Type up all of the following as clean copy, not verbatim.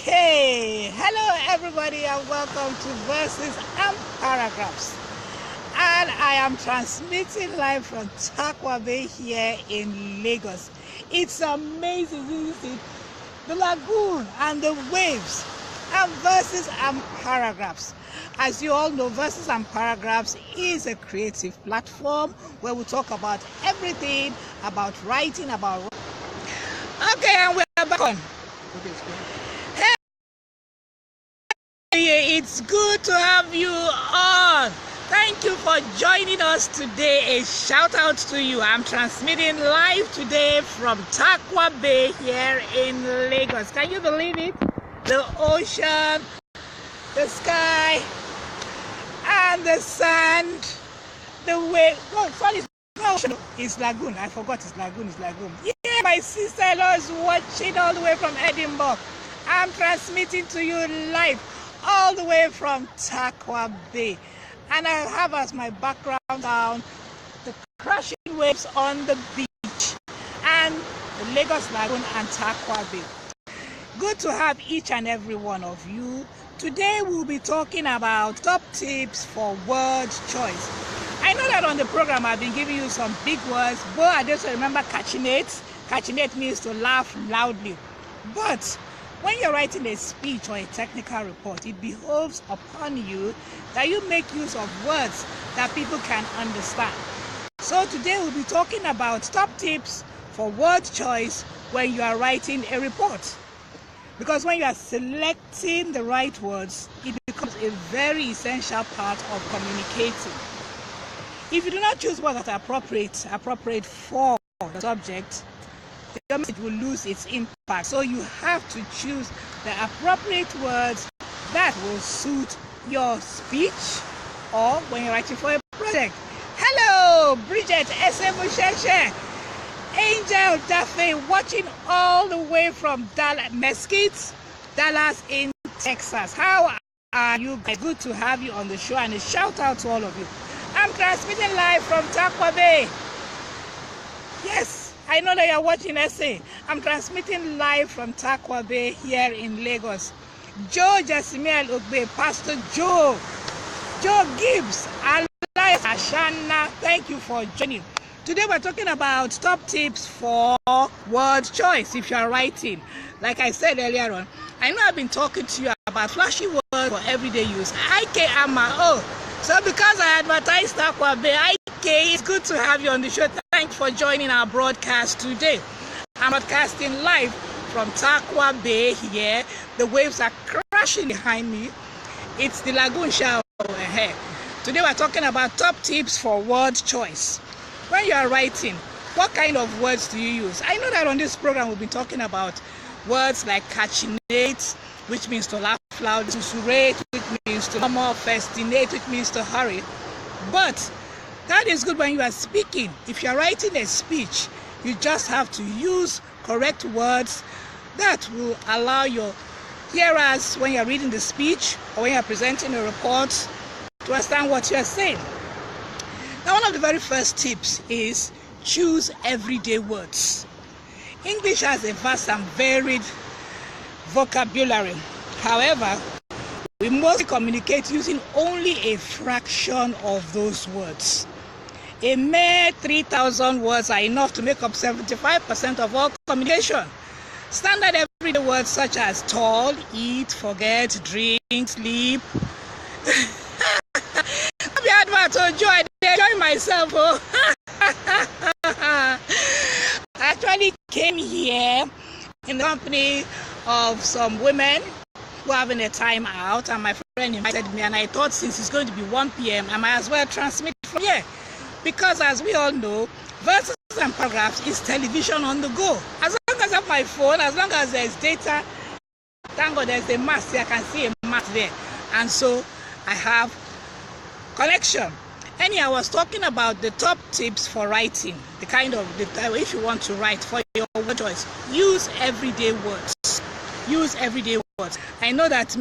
Okay, hello everybody and welcome to Verses and Paragraphs. And I am transmitting live from Tarkwa Bay here in Lagos. It's amazing, isn't it? The lagoon and the waves and Verses and Paragraphs. As you all know, Verses and Paragraphs is a creative platform where we talk about everything, about writing, about... Okay, and we're back on. Hey, it's good to have you on. Thank you for joining us today. A shout out to you. I'm transmitting live today from Tarkwa Bay here in Lagos. Can you believe it? The ocean, the sky, and the sand, the wave. Oh, sorry, it's not ocean. It's lagoon. I forgot it's lagoon. It's lagoon. Yeah, my sister-in-law is watching all the way from Edinburgh. I'm transmitting to you live all the way from Tarkwa Bay. And I have as my background down the crashing waves on the beach and the Lagos Lagoon and Tarkwa Bay. Good to have each and every one of you. Today we'll be talking about top tips for word choice. I know that on the program I've been giving you some big words, but I just remember catchinate. Catchinate means to laugh loudly. But when you're writing a speech or a technical report, it behoves upon you that you make use of words that people can understand. So today we'll be talking about top tips for word choice when you are writing a report. Because when you are selecting the right words, it becomes a very essential part of communicating. If you do not choose words that are appropriate for the subject, the message will lose its impact. So you have to choose the appropriate words that will suit your speech or when you're writing for a project. Hello, Bridget Esemusheshe, Angel Dafe, watching all the way from Mesquite, Dallas in Texas. How are you guys? Good to have you on the show, and a shout out to all of you. I'm transmitting live from Tarkwa Bay. Yes, I know that you're watching SA. I'm transmitting live from Tarkwa Bay here in Lagos. Joe Jasimiel Ogbe, Pastor Joe Gibbs, Alias Ashana, thank you for joining. Today we're talking about top tips for word choice if you're writing. Like I said earlier on, I know I've been talking to you about flashy words for everyday use. So because I advertised Tarkwa Bay, it's good to have you on the show. Thanks for joining our broadcast today. I'm broadcasting live from Tarkwa Bay here. The waves are crashing behind me. It's the lagoon shower here. Today we're talking about top tips for word choice. When you are writing, what kind of words do you use? I know that on this program we'll be talking about words like catchinate, which means to laugh loud, susurrate, which means to murmur, festinate, which means to hurry. But that is good when you are speaking. If you are writing a speech, you just have to use correct words that will allow your hearers, when you are reading the speech or when you are presenting a report, to understand what you are saying. Now, one of the very first tips is choose everyday words. English has a vast and varied vocabulary. However, we mostly communicate using only a fraction of those words. A mere 3,000 words are enough to make up 75% of all communication. Standard everyday words such as tall, eat, forget, drink, sleep. I enjoy myself. I actually came here in the company of some women who are having a time out, and my friend invited me, and I thought since it's going to be 1 p.m. I might as well transmit from here. Because as we all know, Verses and Paragraphs is television on the go. As long as I have my phone, as long as there's data, thank God there's a mast here, I can see a mast there. And so I have connection. Anyhow, I was talking about the top tips for writing, if you want to write for your word choice, use everyday words. Use everyday words. I know that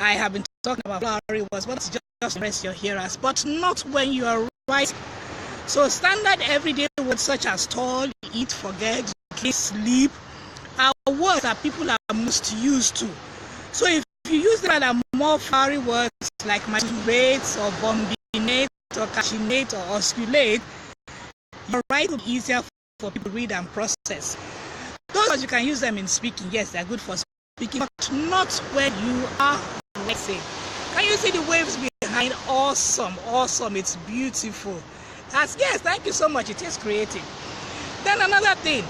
I have been talking about flowery words, but just impress your hearers, but not when you are writing. So standard everyday words such as tall, eat, forget, sleep are words that people are most used to. So if you use that and more flowery words like maturate or bombinate or cashinate or osculate, your writing will be easier for people to read and process. Those words you can use them in speaking. Yes, they're good for speaking, but not when you are writing. Can you see the waves behind? Awesome, awesome. It's beautiful. Yes, thank you so much. It is creative. Then another thing,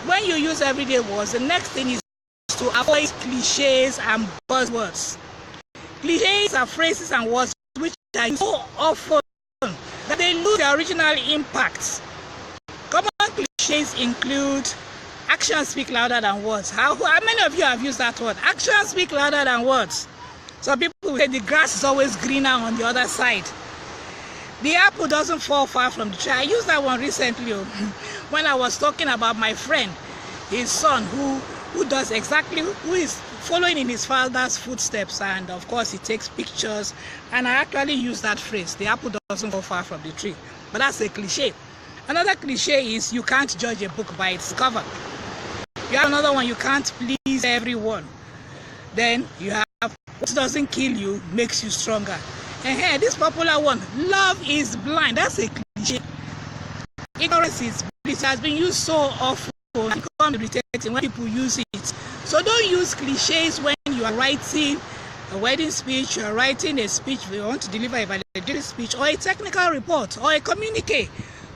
when you use everyday words, the next thing is to avoid cliches and buzzwords. Cliches are phrases and words which are used so often that they lose their original impact. Common cliches include actions speak louder than words. How many of you have used that word? Actions speak louder than words. Some people will say the grass is always greener on the other side. The apple doesn't fall far from the tree. I used that one recently when I was talking about my friend, his son, who is following in his father's footsteps, and of course he takes pictures, and I actually use that phrase, the apple doesn't fall far from the tree. But that's a cliche. Another cliche is you can't judge a book by its cover. You have another one, you can't please everyone. Then you have what doesn't kill you makes you stronger. And this popular one, love is blind. That's a cliche. Ignorance is bliss. It has been used so often, it becomes irritating when people use it. So don't use cliches when you are writing a wedding speech, you are writing a speech, you want to deliver a validatory speech, or a technical report, or a communique.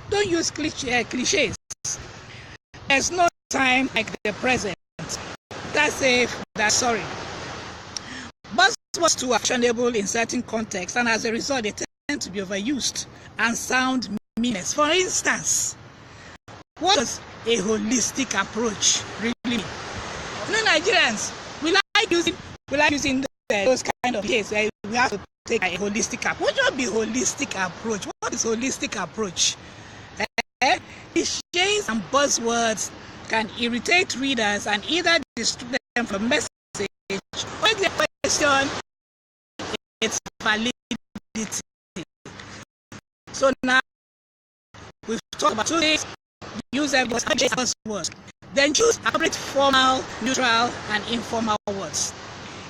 Don't use cliches. There's no time like the present. That's sorry. Buzzwords too are actionable in certain contexts, and as a result, they tend to be overused and sound meaningless. For instance, what is a holistic approach really mean? You know, Nigerians, we like using those kind of cases. We have to take a holistic approach. What should be holistic approach? What is holistic approach? Cliches and buzzwords can irritate readers and either distract them from message or make the question its validity. So now we've talked about two things. Use every buzzwords. Then choose appropriate formal, neutral, and informal words.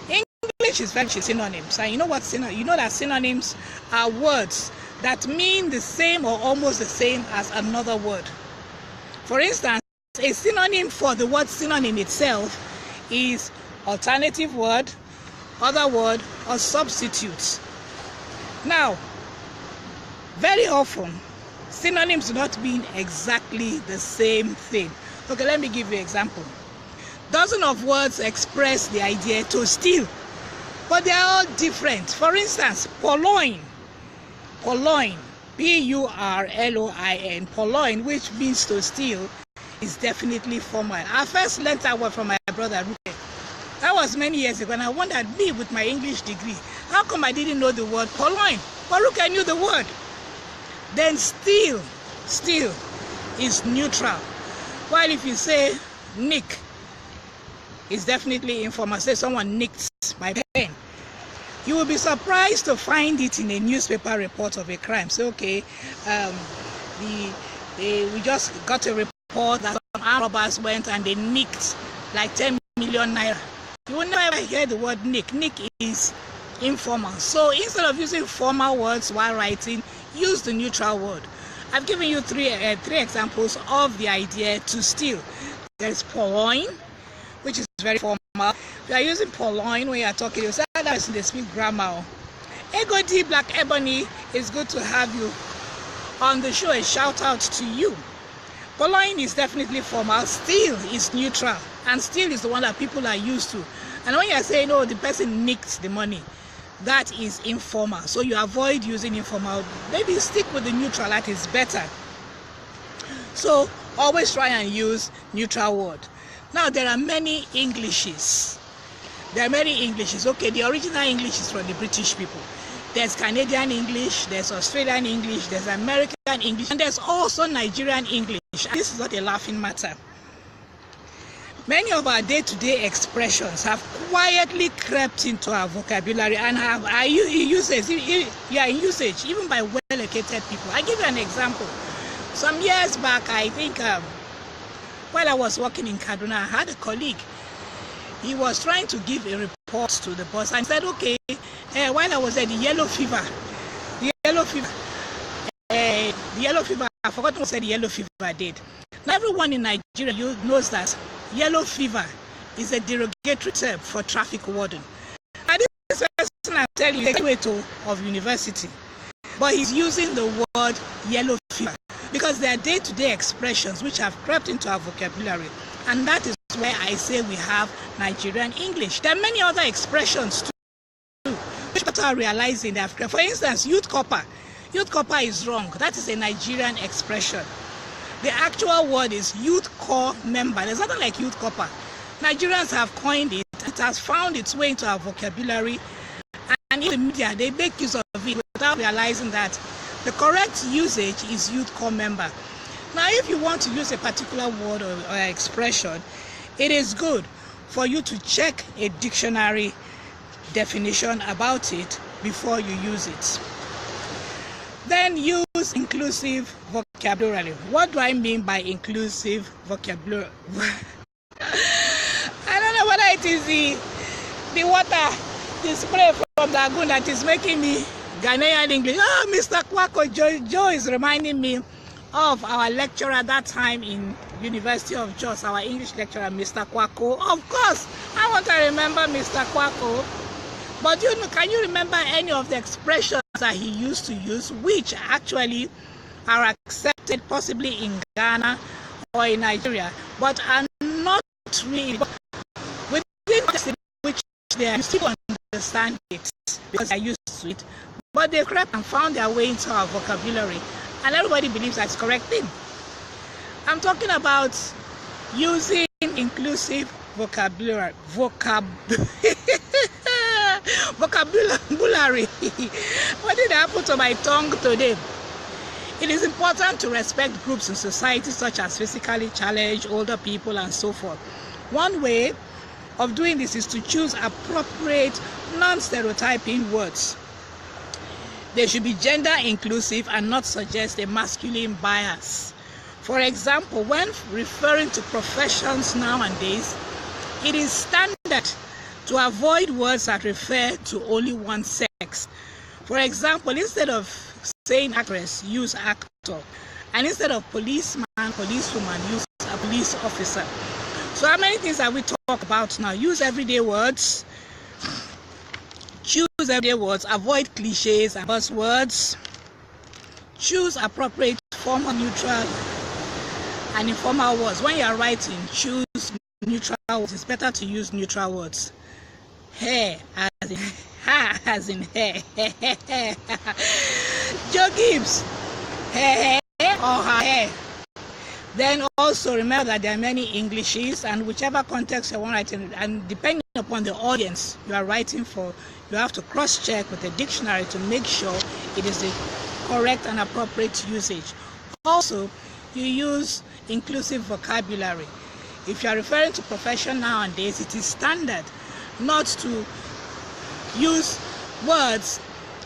English is very synonyms. And you know what you know that synonyms are words that mean the same or almost the same as another word. For instance, a synonym for the word synonym itself is alternative word, other word, or substitute. Now, very often, synonyms do not mean exactly the same thing. Okay, let me give you an example. Dozens of words express the idea to steal, but they are all different. For instance, purloin, P-U-R-L-O-I-N, purloin, which means to steal, is definitely formal. I first learned that word from my brother Ruke. That was many years ago, and I wondered, me with my English degree, how come I didn't know the word purloin? But Ruke knew the word. Then steal is neutral. While if you say nick, it's definitely informal. Say someone nicked my pen. You will be surprised to find it in a newspaper report of a crime. So okay, we just got a report that some armed robbers went and they nicked like 10 million naira. You will never hear the word nick. Nick is informal. So instead of using formal words while writing, use the neutral word. I've given you three examples of the idea to steal. There's purloin, which is very formal. If you are using purloin when you are talking, you say that person they speak grammar. Ego D Black Ebony, it's good to have you on the show. A shout out to you. Purloin is definitely formal. Steal is neutral, and steal is the one that people are used to. And when you are saying, oh, the person nicked the money, that is informal. So you avoid using informal. Maybe stick with the neutral, that is better. So always try and use neutral word. Now there are many Englishes. Okay, the original English is from the British people. There's Canadian English, there's Australian English, there's American English, and there's also Nigerian English. This is not a laughing matter. Many of our day-to-day expressions have quietly crept into our vocabulary and are in usage even by well-educated people. I give you an example. Some years back, I think, while I was working in Kaduna, I had a colleague. he was trying to give a report to the boss and said, okay, while I was at the yellow fever, I forgot what said the yellow fever did. Now everyone in Nigeria knows that yellow fever is a derogatory term for traffic warden. And this person I'm telling you is a graduate of university, but he's using the word yellow fever because they are day-to-day expressions which have crept into our vocabulary, and that is where I say we have Nigerian English. There are many other expressions too, which people are realizing they have crept. For instance, youth corper. Youth corper is wrong. That is a Nigerian expression. The actual word is youth corps member. There's nothing like youth corper. Nigerians have coined it. It has found its way into our vocabulary, and in the media they make use of it without realizing that the correct usage is youth corps member. Now, if you want to use a particular word or expression, it is good for you to check a dictionary definition about it before you use it. Then use inclusive vocabulary. What do I mean by inclusive vocabulary? I don't know whether it is the water, the spray from the lagoon that is making me Ghanaian English. Oh, Mr. Kwako, Joe is reminding me of our lecturer that time in University of Jos, our English lecturer, Mr. Kwako. Of course, I want to remember Mr. Kwako. But can you remember any of the expressions that he used to use, which actually are accepted possibly in Ghana or in Nigeria, but are not really within which they still understand it because they are used to it, but they crept and found their way into our vocabulary, and everybody believes that's the correct thing. I'm talking about using inclusive vocabulary. Vocabulary. What did happen to my tongue today? It is important to respect groups in society such as physically challenged, older people, and so forth. One way of doing this is to choose appropriate, non-stereotyping words. They should be gender inclusive and not suggest a masculine bias. For example, when referring to professions nowadays, it is standard to avoid words that refer to only one sex. For example, instead of saying actress, use actor. And instead of policeman, policewoman, use a police officer. So how many things have we talked about now? Use everyday words. Choose everyday words. Avoid cliches and buzzwords. Choose appropriate formal, neutral, and informal words. When you are writing, choose neutral words. It's better to use neutral words. Hair as in ha as in hair. Joe Gibbs, hair or her hair. Then also remember that there are many Englishes, and whichever context you want to write in, and depending upon the audience you are writing for, you have to cross-check with the dictionary to make sure it is the correct and appropriate usage. Also, you use inclusive vocabulary. If you are referring to profession nowadays, it is standard not to use words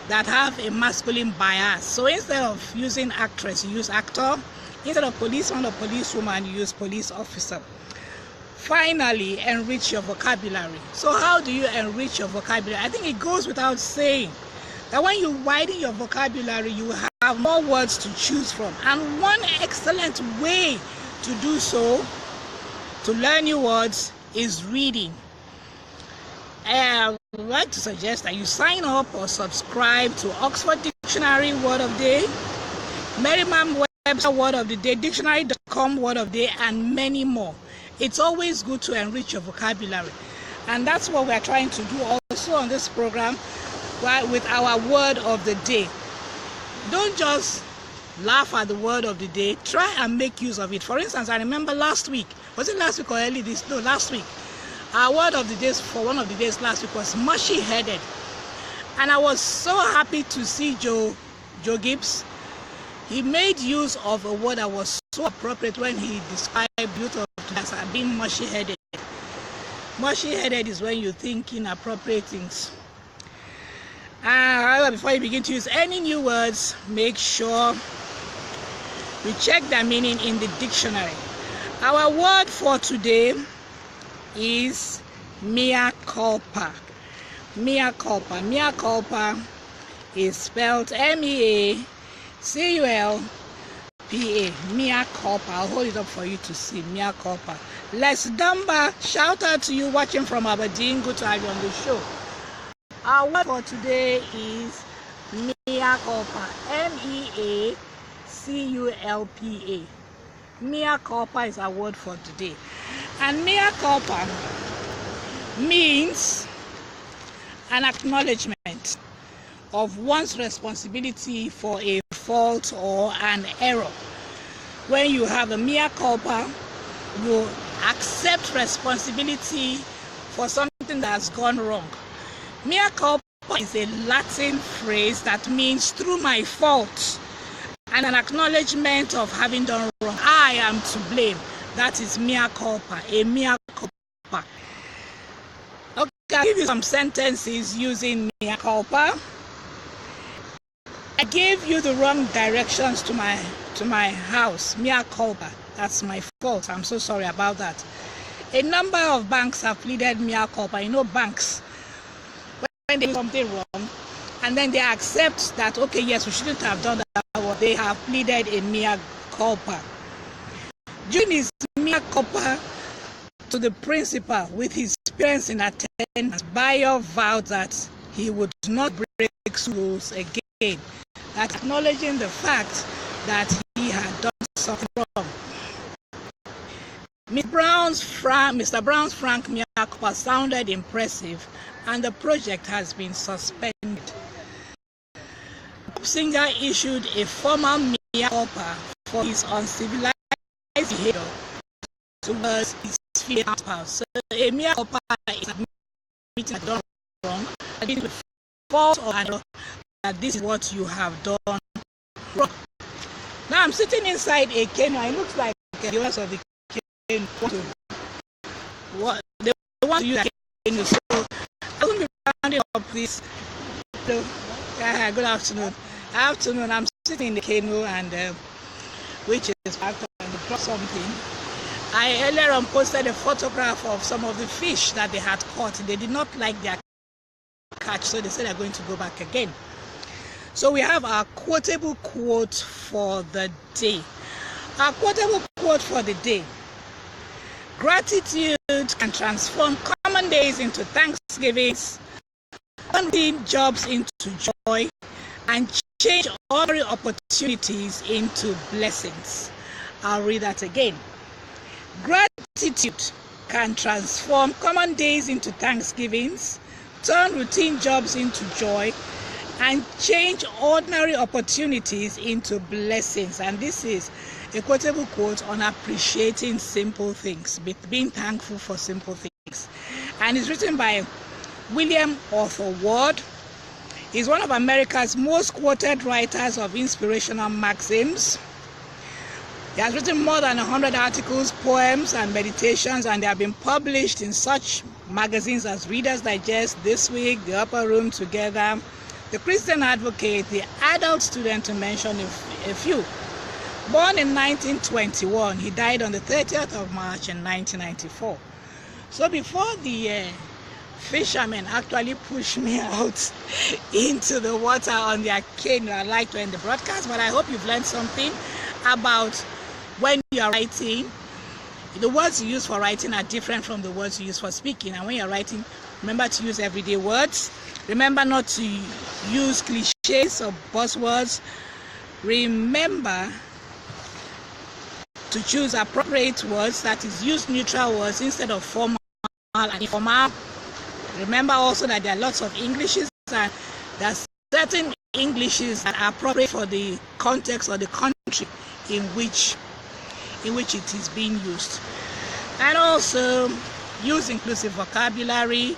that have a masculine bias. So instead of using actress, you use actor. Instead of policeman or policewoman, you use police officer. Finally, enrich your vocabulary. So how do you enrich your vocabulary? I think it goes without saying that when you widen your vocabulary, you have more words to choose from. And one excellent way to do so, to learn new words, is reading. I would like to suggest that you sign up or subscribe to Oxford Dictionary Word of Day, Merriam Webster Word of the Day, Dictionary.com Word of the Day, and many more. It's always good to enrich your vocabulary, and that's what we're trying to do also on this program with our Word of the Day. Don't just laugh at the Word of the Day. Try and make use of it. For instance, I remember last week, was it last week or early this? No, last week. Our word of the day for one of the days last week was mushy-headed. And I was so happy to see Joe Gibbs. He made use of a word that was so appropriate when he described youth of today as being mushy-headed. Mushy-headed is when you think inappropriate things. However, before you begin to use any new words, make sure you check their meaning in the dictionary. Our word for today is Mea culpa. Mea culpa. Mea culpa is spelled M-E-A-C-U-L-P-A. Mea culpa. I'll hold it up for you to see. Mea culpa. Les Dumba, shout out to you watching from Aberdeen. Good to have you on the show. Our word for today is mea culpa. M-E-A-C-U-L-P-A. Mea culpa is our word for today. And mea culpa means an acknowledgement of one's responsibility for a fault or an error. When you have a mea culpa, you accept responsibility for something that has gone wrong. Mea culpa is a Latin phrase that means through my fault, and an acknowledgement of having done wrong. I am to blame. That is mea culpa, a mea culpa. Okay, I'll give you some sentences using mea culpa. I gave you the wrong directions to my house. Mea culpa. That's my fault. I'm so sorry about that. A number of banks have pleaded mea culpa. You know, banks, when they do something wrong, and then they accept that, okay, yes, we shouldn't have done that, they have pleaded a mea culpa. During his mea culpa to the principal with his parents in attendance, Bayo vowed that he would not break rules again. That's acknowledging the fact that he had done something wrong. Mr. Brown's frank mea culpa sounded impressive, and the project has been suspended. The singer issued a formal mea culpa for his uncivilized behavior towards his female spouse. So a mea culpa is admitting that done wrong, admitting the fault of another, that this is what you have done wrong. Now I'm sitting inside a canoe. It looks like the owners of the canoe they want to use that canoe. So I will be rounding up this. Hello. Good afternoon. I'm sitting in the canoe, and which is back and they dropped something. I earlier on posted a photograph of some of the fish that they had caught. They did not like their catch, so they said they're going to go back again. So we have our quotable quote for the day. Our quotable quote for the day: gratitude can transform common days into thanksgivings, turn jobs into joy, and change ordinary opportunities into blessings. I'll read that again. Gratitude can transform common days into thanksgivings, turn routine jobs into joy, and change ordinary opportunities into blessings. And this is a quotable quote on appreciating simple things, being thankful for simple things. And it's written by William Arthur Ward. He's one of America's most quoted writers of inspirational maxims. He has written more than 100 articles, poems, and meditations, and they have been published in such magazines as Reader's Digest, This Week, The Upper Room Together, The Christian Advocate, The Adult Student, to mention a few. Born in 1921, he died on the 30th of March in 1994. So before the fishermen actually pushed me out into the water on their canoe, I'd like to end the broadcast, but I hope you've learned something about when you are writing. The words you use for writing are different from the words you use for speaking, and when you're writing, remember to use everyday words. Remember not to use cliches or buzzwords. Remember to choose appropriate words, that is, use neutral words instead of formal and informal. Remember also that there are lots of Englishes, and there are certain Englishes that are appropriate for the context or the country in which it is being used. And also use inclusive vocabulary,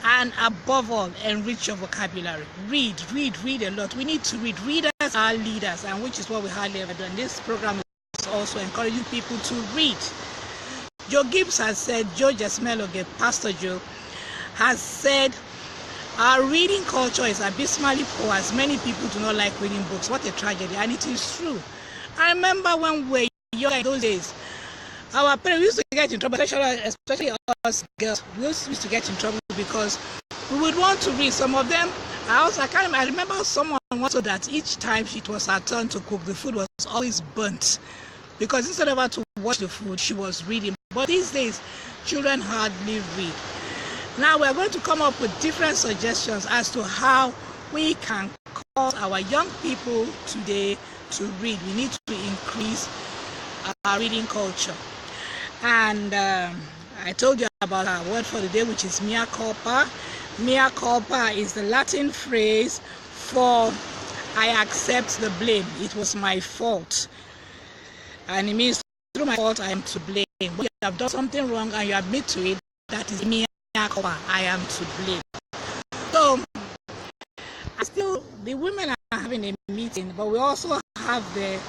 and above all, enrich your vocabulary. Read a lot. We need to read. Readers are leaders, and which is what we hardly ever do. And this program is also encouraging people to read. Joe Gibbs has said, Joe Jesmeloge, Pastor Joe, has said, our reading culture is abysmally poor, as many people do not like reading books. What a tragedy. And it is true. I remember when we were young in those days, Our parents used to get in trouble, especially us girls. We used to get in trouble because we would want to read. Some of them, I remember someone also that each time it was her turn to cook, the food was always burnt. Because instead of her to watch the food, she was reading. But these days, children hardly read. Now we're going to come up with different suggestions as to how we can cause our young people today to read. We need to increase our reading culture. And I told you about our word for the day, which is mea culpa. Mea culpa is the Latin phrase for I accept the blame. It was my fault. And it means through my fault I am to blame. When you have done something wrong and you admit to it, that is mea culpa. I am to blame. So the women are having a meeting, but we also have a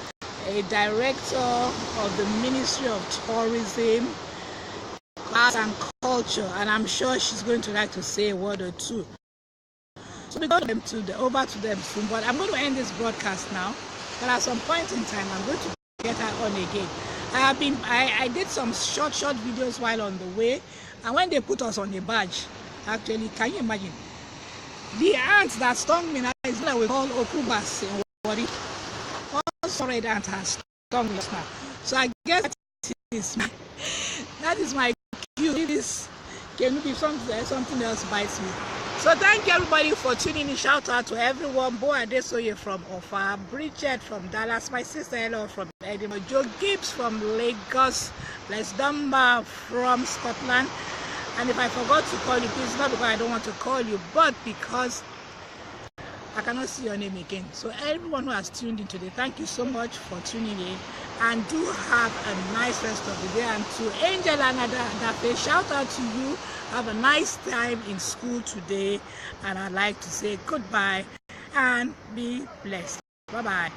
director of the Ministry of Tourism, Arts and Culture, and I'm sure she's going to like to say a word or two. So we go over to them soon, but I'm going to end this broadcast now. But at some point in time, I'm going to get her on again. I did some short videos while on the way, and when they put us on the badge, actually, can you imagine? The ants that stung me now is what we call okubas in Wari. One red ant has stung us now. So I guess that is my cue. This can be something else bites me. So thank you everybody for tuning in. Shout out to everyone. Bo Adesoye from Ofa, Bridget from Dallas, my sister Ella from Edinburgh, Joe Gibbs from Lagos, Les Dumba from Scotland. And if I forgot to call you, please, not because I don't want to call you, but because I cannot see your name again. So everyone who has tuned in today, thank you so much for tuning in, and do have a nice rest of the day. And to Angel and Adafe, shout out to you. Have a nice time in school today, and I'd like to say goodbye and be blessed. Bye-bye.